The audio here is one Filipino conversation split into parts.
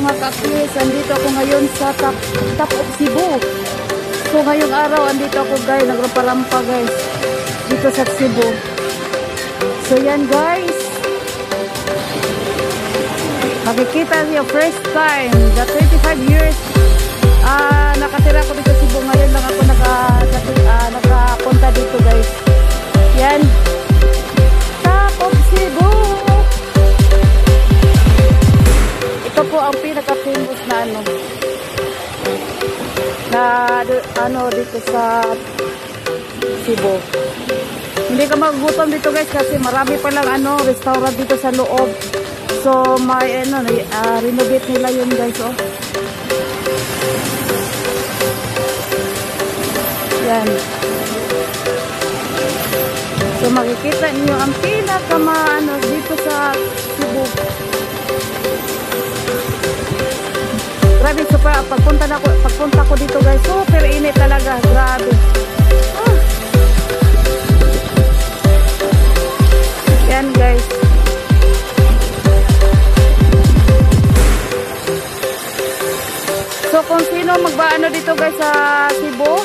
mga kaklis, andito ako ngayon sa top of Cebu. So ngayong araw, andito ako guys, nagrampa-rampa guys, dito sa Cebu. So yan guys, makikita niyo first time, the 25 years nakatira ko dito sa Cebu. Ngayon lang ako nakapunta dito guys. Yan, top of Cebu. Ito po ang pinaka-famous na dito sa Cebu. Hindi ka magugutom dito guys kasi marami pa lang restaurant dito sa loob. So may renovate nila yun guys, oh. Yan. So makikita niyo ang dito sa Cebu. Grabe, super pagpunta ko dito guys, super init talaga, grabe. Yan guys. So kung sino magbaano dito guys sa Cebu,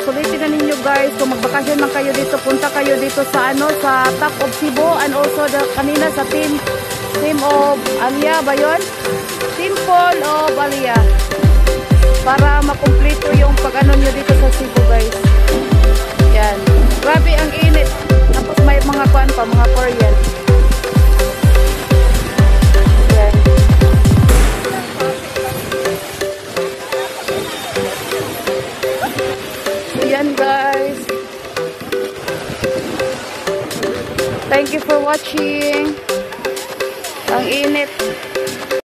sulitin na ninyo guys, kung magbakasyon lang kayo dito, punta kayo dito sa sa top of Cebu, and also kanina sa team of Alia ba yun? Temple of Alia, para makumpleto yung nyo dito sa Cebu guys. Yan, grabe ang init, tapos may mga mga Korean. Yan. Yan guys, thank you for watching. Ang init.